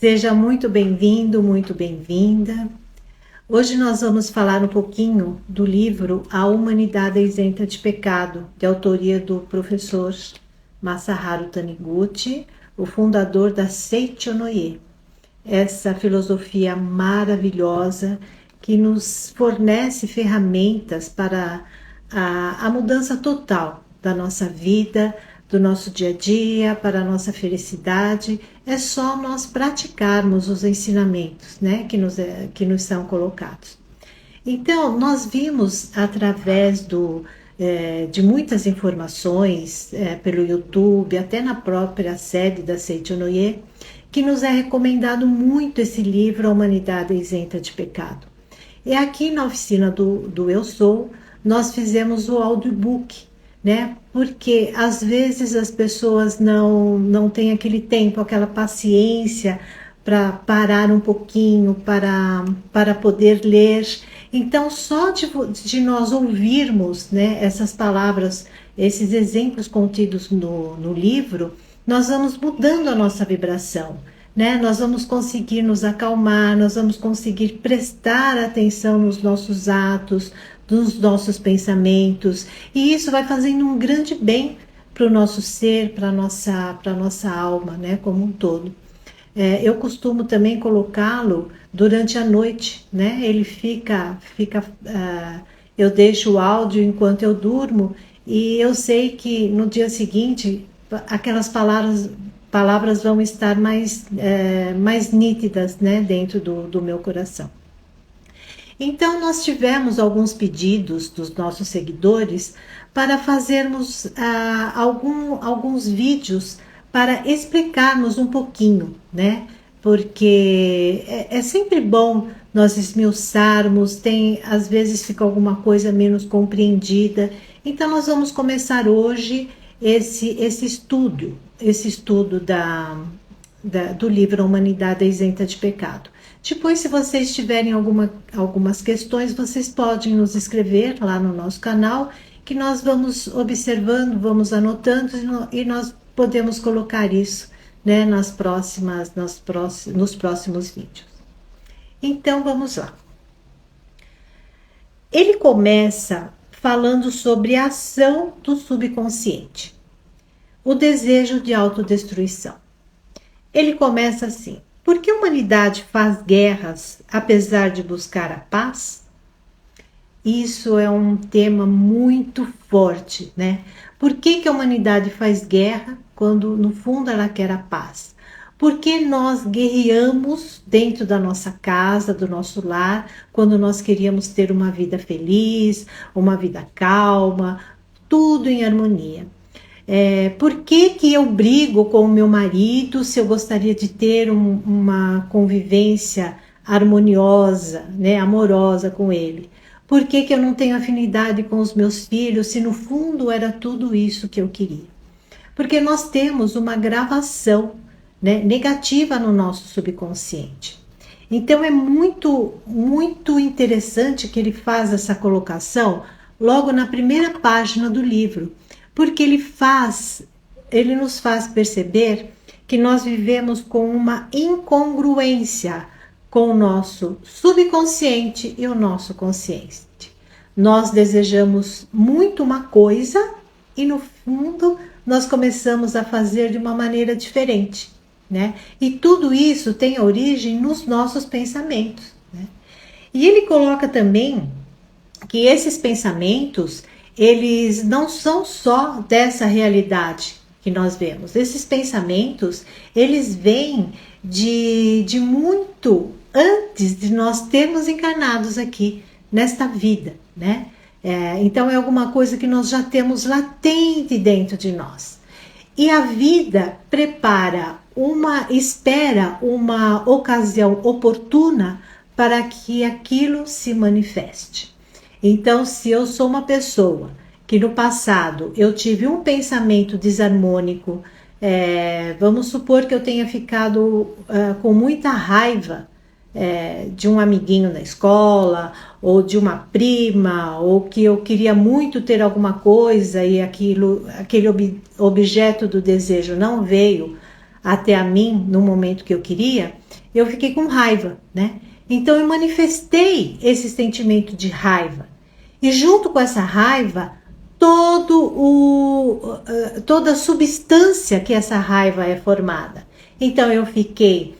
Seja muito bem-vindo, muito bem-vinda. Hoje nós vamos falar um pouquinho do livro A Humanidade Isenta de Pecado, de autoria do professor Masaharu Taniguchi, o fundador da Seichonoye. Essa filosofia maravilhosa que nos fornece ferramentas para a mudança total da nossa vida, do nosso dia a dia, para a nossa felicidade. É só nós praticarmos os ensinamentos, né, que nos são colocados. Então, nós vimos através de muitas informações pelo YouTube, até na própria sede da Seichonoye, que nos é recomendado muito esse livro, A Humanidade Isenta de Pecado. E aqui na oficina do Eu Sou, nós fizemos o audiobook, né? Porque às vezes as pessoas não têm aquele tempo, aquela paciência para parar um pouquinho, para poder ler. Então, só de nós ouvirmos, né, essas palavras, esses exemplos contidos no livro, nós vamos mudando a nossa vibração, né? Nós vamos conseguir nos acalmar, nós vamos conseguir prestar atenção nos nossos atos, nos nossos pensamentos, e isso vai fazendo um grande bem para o nosso ser, para a nossa alma, né, como um todo. Eu costumo também colocá-lo durante a noite, né? Ele eu deixo o áudio enquanto eu durmo, e eu sei que no dia seguinte aquelas palavras vão estar mais nítidas, né, dentro do meu coração. Então, nós tivemos alguns pedidos dos nossos seguidores para fazermos alguns vídeos para explicarmos um pouquinho, né? Porque é sempre bom nós esmiuçarmos, às vezes fica alguma coisa menos compreendida. Então, nós vamos começar hoje esse estudo do livro A Humanidade Isenta de Pecado. Depois, se vocês tiverem algumas questões, vocês podem nos escrever lá no nosso canal, que nós vamos observando, vamos anotando, e nós podemos colocar isso, né, nos próximos vídeos. Então, vamos lá. Ele começa falando sobre a ação do subconsciente, o desejo de autodestruição. Ele começa assim: por que a humanidade faz guerras apesar de buscar a paz? Isso é um tema muito forte, né? Por que a humanidade faz guerra quando no fundo ela quer a paz? Por que nós guerreamos dentro da nossa casa, do nosso lar, quando nós queríamos ter uma vida feliz, uma vida calma, tudo em harmonia? Por que eu brigo com o meu marido se eu gostaria de ter uma convivência harmoniosa, né, amorosa com ele? Por que eu não tenho afinidade com os meus filhos se no fundo era tudo isso que eu queria? Porque nós temos uma gravação, né, negativa no nosso subconsciente. Então é muito, muito interessante que ele faz essa colocação logo na primeira página do livro, porque ele nos faz perceber que nós vivemos com uma incongruência com o nosso subconsciente e o nosso consciente. Nós desejamos muito uma coisa e no fundo nós começamos a fazer de uma maneira diferente, né? E tudo isso tem origem nos nossos pensamentos, né? E ele coloca também que esses pensamentos, eles não são só dessa realidade que nós vemos. Esses pensamentos, eles vêm de muito antes de nós termos encarnados aqui nesta vida, né? Então é alguma coisa que nós já temos latente dentro de nós. E a vida espera uma ocasião oportuna para que aquilo se manifeste. Então, se eu sou uma pessoa que no passado eu tive um pensamento desarmônico, vamos supor que eu tenha ficado com muita raiva de um amiguinho na escola, ou de uma prima, ou que eu queria muito ter alguma coisa e aquele objeto do desejo não veio até a mim no momento que eu queria, eu fiquei com raiva, né? Então eu manifestei esse sentimento de raiva. E junto com essa raiva, toda a substância que essa raiva é formada. Então eu fiquei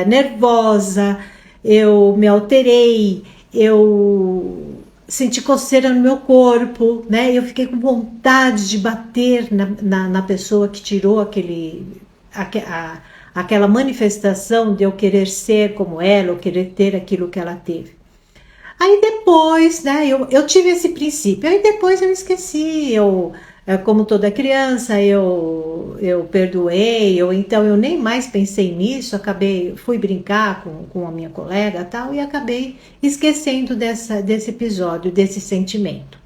nervosa, eu me alterei, eu senti coceira no meu corpo, né? Eu fiquei com vontade de bater na pessoa que tirou aquela manifestação de eu querer ser como ela, ou querer ter aquilo que ela teve. Aí depois, né, eu tive esse princípio, aí depois eu esqueci, como toda criança, eu perdoei, ou então eu nem mais pensei nisso, fui brincar com a minha colega tal, e acabei esquecendo desse episódio, desse sentimento.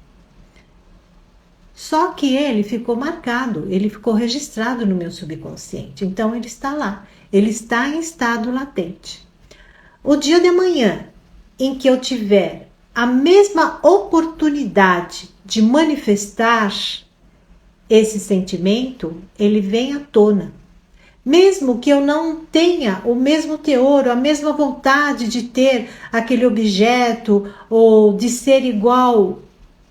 Só que ele ficou marcado, ele ficou registrado no meu subconsciente, então ele está lá, ele está em estado latente. O dia de amanhã, em que eu tiver a mesma oportunidade de manifestar esse sentimento, ele vem à tona. Mesmo que eu não tenha o mesmo teor, a mesma vontade de ter aquele objeto ou de ser igual,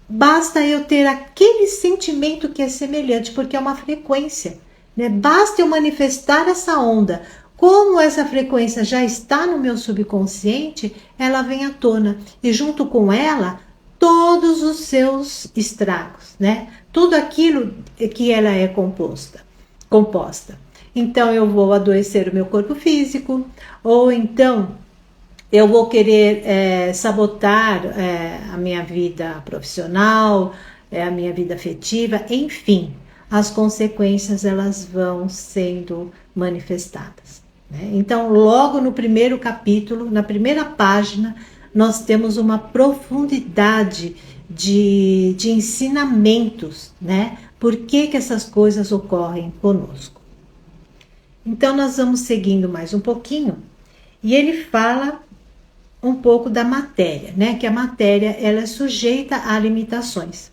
basta eu ter aquele sentimento que é semelhante, porque é uma frequência, né? Basta eu manifestar essa onda. Como essa frequência já está no meu subconsciente, ela vem à tona. E junto com ela, todos os seus estragos, né? Tudo aquilo que ela é composta. Então eu vou adoecer o meu corpo físico, ou então eu vou querer sabotar a minha vida profissional, a minha vida afetiva, enfim, as consequências elas vão sendo manifestadas. Então, logo no primeiro capítulo, na primeira página, nós temos uma profundidade de ensinamentos, né? Por que essas coisas ocorrem conosco. Então, nós vamos seguindo mais um pouquinho, e ele fala um pouco da matéria, né? Que a matéria ela é sujeita a limitações.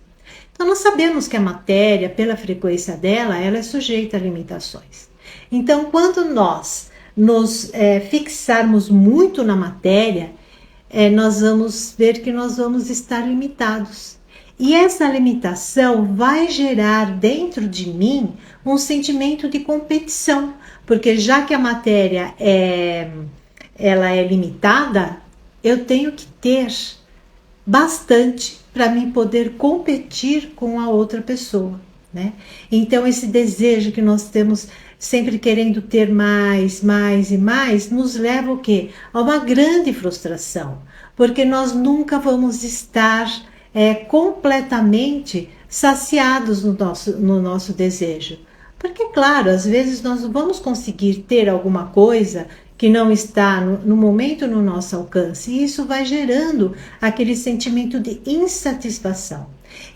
Então, nós sabemos que a matéria, pela frequência dela, ela é sujeita a limitações. Então, quando nós nos fixarmos muito na matéria, nós vamos ver que nós vamos estar limitados. E essa limitação vai gerar dentro de mim um sentimento de competição, porque já que a matéria ela é limitada, eu tenho que ter bastante para mim poder competir com a outra pessoa, né? Então esse desejo que nós temos sempre querendo ter mais e mais, nos leva o quê? A uma grande frustração, porque nós nunca vamos estar completamente saciados no nosso desejo. Porque, claro, às vezes nós vamos conseguir ter alguma coisa que não está no momento no nosso alcance, e isso vai gerando aquele sentimento de insatisfação.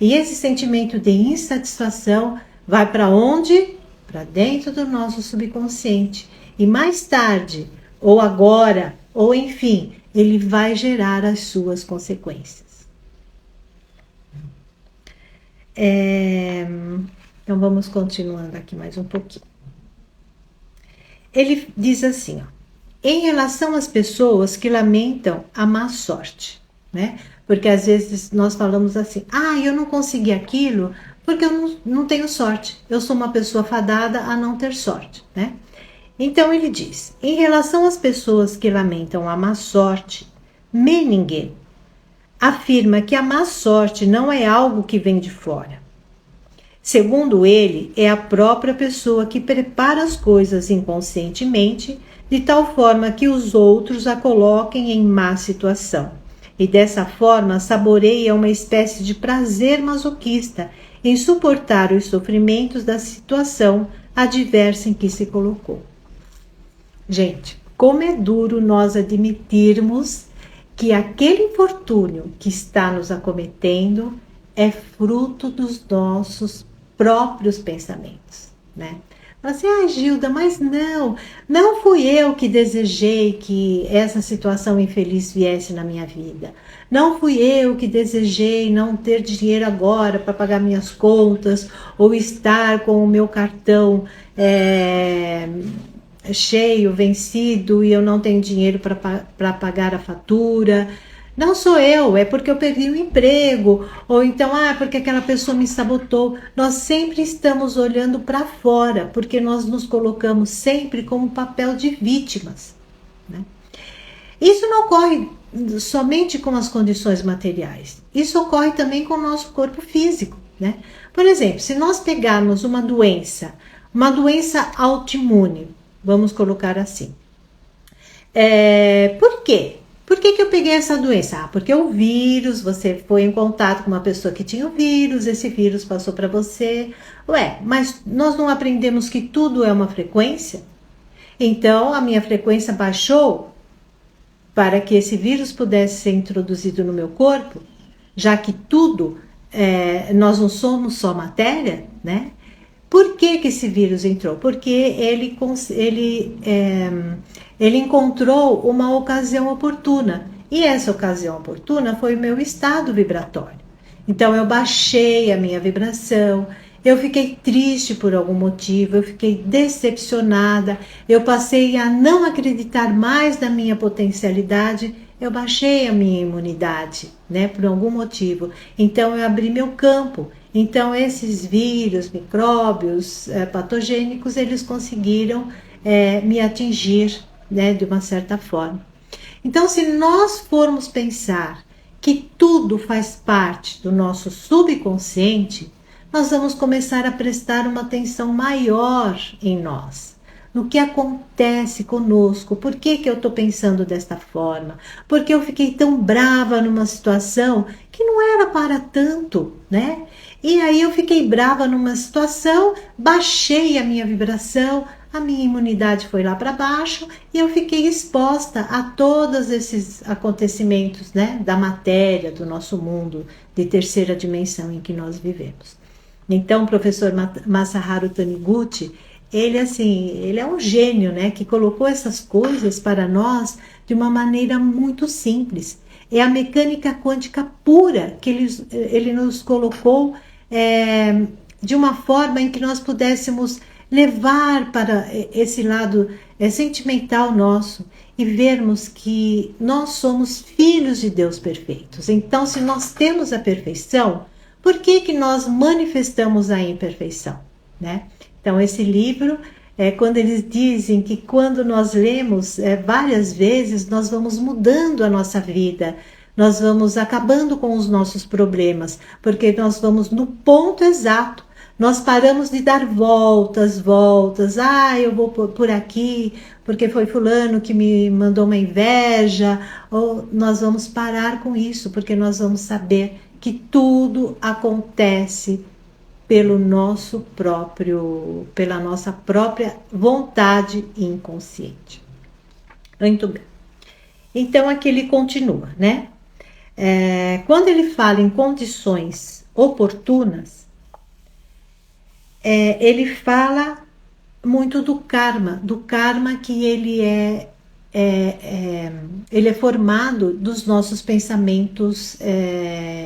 E esse sentimento de insatisfação vai para onde? Para dentro do nosso subconsciente. E mais tarde, ou agora, ou enfim, ele vai gerar as suas consequências. Então vamos continuando aqui mais um pouquinho. Ele diz assim, ó, em relação às pessoas que lamentam a má sorte, né? Porque às vezes nós falamos assim, eu não consegui aquilo porque eu não tenho sorte, eu sou uma pessoa fadada a não ter sorte, né? Então ele diz, em relação às pessoas que lamentam a má sorte, Menninger afirma que a má sorte não é algo que vem de fora. Segundo ele, é a própria pessoa que prepara as coisas inconscientemente, de tal forma que os outros a coloquem em má situação. E dessa forma saboreia uma espécie de prazer masoquista em suportar os sofrimentos da situação adversa em que se colocou. Gente, como é duro nós admitirmos que aquele infortúnio que está nos acometendo é fruto dos nossos próprios pensamentos, né? Assim, Gilda, mas não fui eu que desejei que essa situação infeliz viesse na minha vida. Não fui eu que desejei não ter dinheiro agora para pagar minhas contas ou estar com o meu cartão cheio, vencido, e eu não tenho dinheiro para pagar a fatura. Não sou eu, é porque eu perdi o emprego, ou então, porque aquela pessoa me sabotou. Nós sempre estamos olhando para fora, porque nós nos colocamos sempre como papel de vítimas, né? Isso não ocorre somente com as condições materiais, isso ocorre também com o nosso corpo físico, né? Por exemplo, se nós pegarmos uma doença autoimune, vamos colocar assim. Por quê? Por que eu peguei essa doença? Porque o vírus, você foi em contato com uma pessoa que tinha o vírus, esse vírus passou para você. Mas nós não aprendemos que tudo é uma frequência? Então, a minha frequência baixou para que esse vírus pudesse ser introduzido no meu corpo, já que tudo, nós não somos só matéria, né? Por que esse vírus entrou? Porque ele encontrou uma ocasião oportuna. E essa ocasião oportuna foi o meu estado vibratório. Então eu baixei a minha vibração, eu fiquei triste por algum motivo, eu fiquei decepcionada, eu passei a não acreditar mais na minha potencialidade, eu baixei a minha imunidade, né, por algum motivo. Então eu abri meu campo. Então esses vírus, micróbios patogênicos, eles conseguiram me atingir, né, de uma certa forma. Então, se nós formos pensar que tudo faz parte do nosso subconsciente, nós vamos começar a prestar uma atenção maior em nós, no que acontece conosco, por que eu estou pensando desta forma, porque eu fiquei tão brava numa situação que não era para tanto, né? E aí eu fiquei brava numa situação, baixei a minha vibração, a minha imunidade foi lá para baixo e eu fiquei exposta a todos esses acontecimentos, né, da matéria, do nosso mundo de terceira dimensão em que nós vivemos. Então, o professor Masaharu Taniguchi, ele é um gênio, né, que colocou essas coisas para nós de uma maneira muito simples. É a mecânica quântica pura que ele nos colocou de uma forma em que nós pudéssemos levar para esse lado sentimental nosso e vermos que nós somos filhos de Deus perfeitos. Então, se nós temos a perfeição, por que nós manifestamos a imperfeição, né? Então, esse livro, quando eles dizem que quando nós lemos várias vezes, nós vamos mudando a nossa vida, nós vamos acabando com os nossos problemas, porque nós vamos no ponto exato. Nós paramos de dar voltas. Eu vou por aqui, porque foi fulano que me mandou uma inveja. Ou nós vamos parar com isso, porque nós vamos saber que tudo acontece pela nossa própria vontade inconsciente. Muito bem. Então aqui ele continua, né? Quando ele fala em condições oportunas, ele fala muito do karma que ele é formado dos nossos pensamentos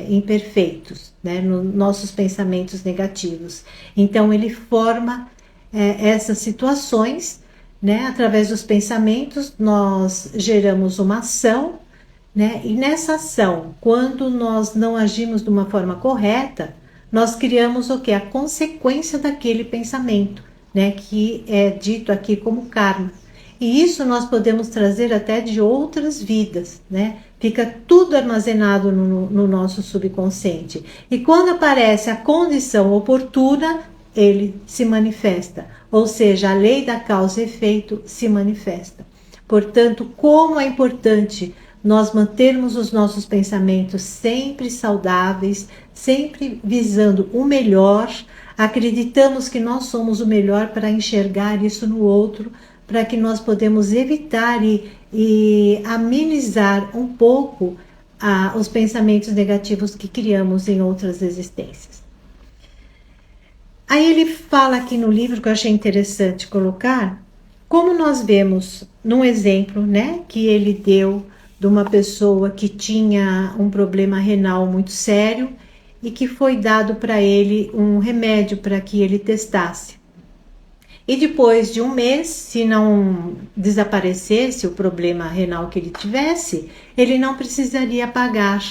imperfeitos, né, nos nossos pensamentos negativos. Então ele forma essas situações, né, através dos pensamentos nós geramos uma ação, né, e nessa ação, quando nós não agimos de uma forma correta, nós criamos o que? A consequência daquele pensamento, né, que é dito aqui como karma. E isso nós podemos trazer até de outras vidas, né? Fica tudo armazenado no nosso subconsciente. E quando aparece a condição oportuna, ele se manifesta. Ou seja, a lei da causa e efeito se manifesta. Portanto, como é importante nós mantermos os nossos pensamentos sempre saudáveis, sempre visando o melhor, acreditamos que nós somos o melhor para enxergar isso no outro, para que nós podemos evitar e amenizar um pouco os pensamentos negativos que criamos em outras existências. Aí ele fala aqui no livro, que eu achei interessante colocar, como nós vemos num exemplo, né, que ele deu de uma pessoa que tinha um problema renal muito sério e que foi dado para ele um remédio para que ele testasse. E depois de um mês, se não desaparecesse o problema renal que ele tivesse, ele não precisaria pagar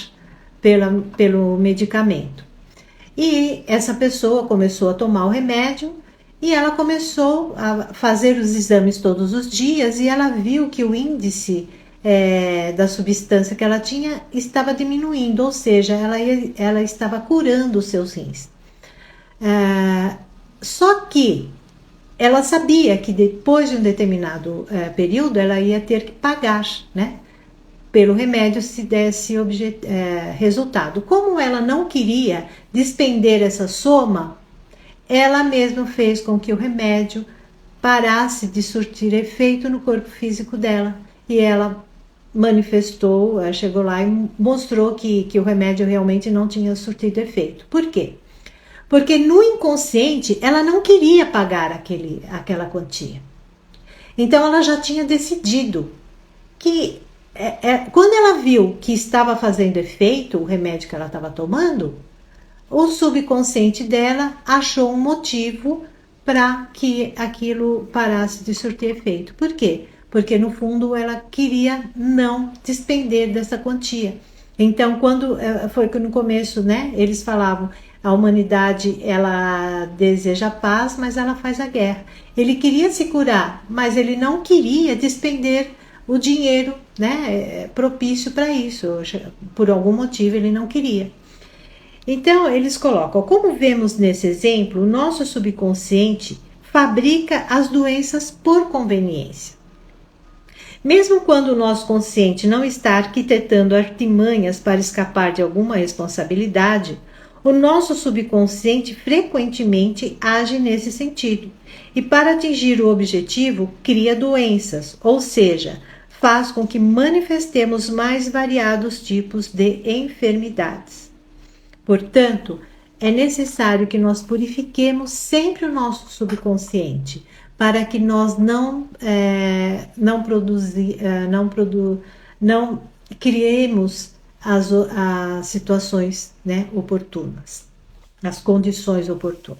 pelo medicamento. E essa pessoa começou a tomar o remédio e ela começou a fazer os exames todos os dias e ela viu que o índice da substância que ela tinha estava diminuindo, ou seja, ela estava curando os seus rins. Só que ela sabia que depois de um determinado período ela ia ter que pagar, né, pelo remédio se desse resultado. Como ela não queria despender essa soma, ela mesma fez com que o remédio parasse de surtir efeito no corpo físico dela. E ela manifestou, chegou lá e mostrou que o remédio realmente não tinha surtido efeito. Por quê? Porque no inconsciente ela não queria pagar aquela quantia. Então ela já tinha decidido que quando ela viu que estava fazendo efeito o remédio que ela estava tomando, o subconsciente dela achou um motivo para que aquilo parasse de surtir efeito. Por quê? Porque no fundo ela queria não despender dessa quantia. Então, quando foi que no começo, né, eles falavam, a humanidade ela deseja paz, mas ela faz a guerra. Ele queria se curar, mas ele não queria despender o dinheiro, né, propício para isso. Por algum motivo ele não queria. Então eles colocam, como vemos nesse exemplo, o nosso subconsciente fabrica as doenças por conveniência. Mesmo quando o nosso consciente não está arquitetando artimanhas para escapar de alguma responsabilidade, o nosso subconsciente frequentemente age nesse sentido e, para atingir o objetivo, cria doenças, ou seja, faz com que manifestemos mais variados tipos de enfermidades. Portanto, é necessário que nós purifiquemos sempre o nosso subconsciente para que nós não criemos as situações, né, oportunas, as condições oportunas.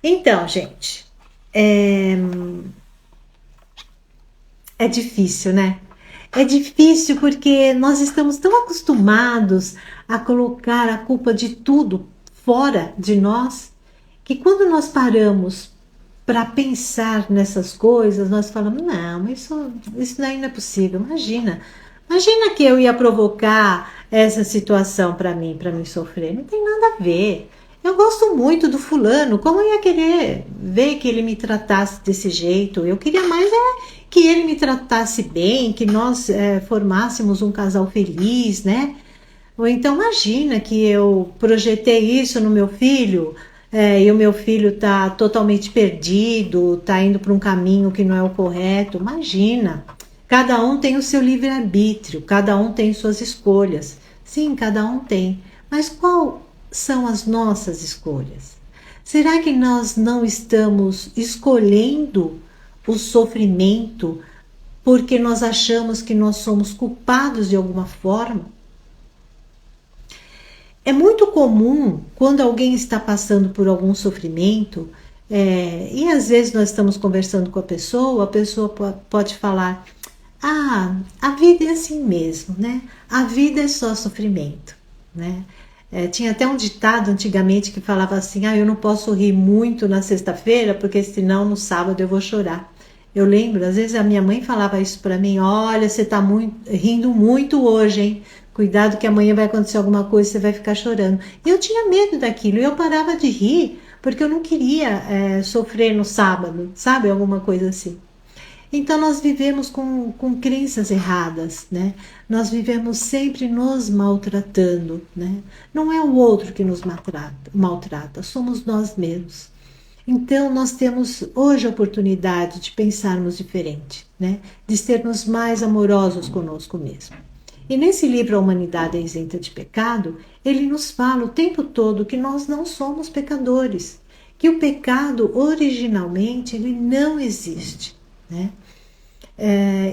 Então, gente, é difícil, né? É difícil porque nós estamos tão acostumados a colocar a culpa de tudo fora de nós, que quando nós paramos para pensar nessas coisas, nós falamos, não, isso daí não é possível, imagina que eu ia provocar essa situação para mim sofrer, não tem nada a ver. Eu gosto muito do fulano, como eu ia querer ver que ele me tratasse desse jeito? Eu queria mais que ele me tratasse bem, que nós formássemos um casal feliz, né? Ou então imagina que eu projetei isso no meu filho e o meu filho está totalmente perdido, está indo para um caminho que não é o correto. Imagina, cada um tem o seu livre-arbítrio, cada um tem suas escolhas. Sim, cada um tem, mas qual são as nossas escolhas? Será que nós não estamos escolhendo o sofrimento porque nós achamos que nós somos culpados de alguma forma? É muito comum quando alguém está passando por algum sofrimento e às vezes nós estamos conversando com a pessoa pode falar, a vida é assim mesmo, né? A vida é só sofrimento, né? Tinha até um ditado antigamente que falava assim, eu não posso rir muito na sexta-feira, porque senão no sábado eu vou chorar. Eu lembro, às vezes a minha mãe falava isso para mim, olha, você está rindo muito hoje, hein? Cuidado que amanhã vai acontecer alguma coisa e você vai ficar chorando. E eu tinha medo daquilo, e eu parava de rir, porque eu não queria sofrer no sábado, sabe? Alguma coisa assim. Então nós vivemos com crenças erradas, né? Nós vivemos sempre nos maltratando, né? Não é o outro que nos maltrata, somos nós mesmos. Então nós temos hoje a oportunidade de pensarmos diferente, né? De sermos mais amorosos conosco mesmo. E nesse livro A Humanidade é Isenta de Pecado, ele nos fala o tempo todo que nós não somos pecadores, que o pecado originalmente ele não existe, né?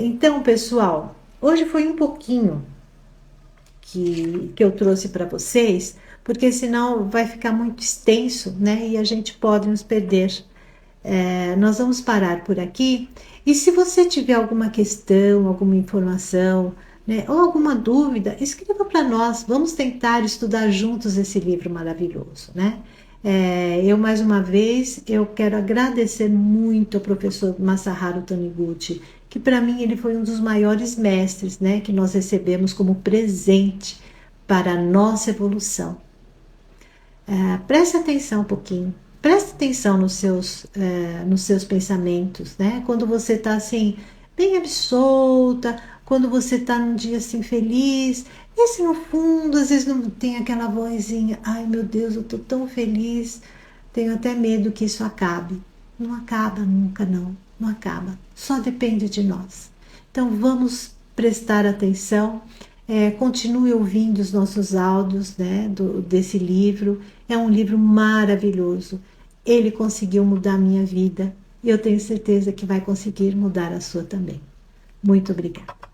Então, pessoal, hoje foi um pouquinho que eu trouxe para vocês, porque senão vai ficar muito extenso, né? E a gente pode nos perder Nós vamos parar por aqui. E se você tiver alguma questão, alguma informação, né, ou alguma dúvida, escreva para nós. Vamos tentar estudar juntos esse livro maravilhoso, né? Eu, mais uma vez, eu quero agradecer muito ao professor Masaharu Taniguchi, que para mim ele foi um dos maiores mestres, né, que nós recebemos como presente para a nossa evolução. Preste atenção um pouquinho. Preste atenção nos seus pensamentos, né? Quando você está assim, bem absolta, quando você está num dia assim feliz, e se no fundo às vezes não tem aquela vozinha, ai meu Deus, eu estou tão feliz, tenho até medo que isso acabe. Não acaba nunca, não. Não acaba. Só depende de nós. Então vamos prestar atenção. Continue ouvindo os nossos áudios, né, desse livro. É um livro maravilhoso. Ele conseguiu mudar a minha vida e eu tenho certeza que vai conseguir mudar a sua também. Muito obrigada.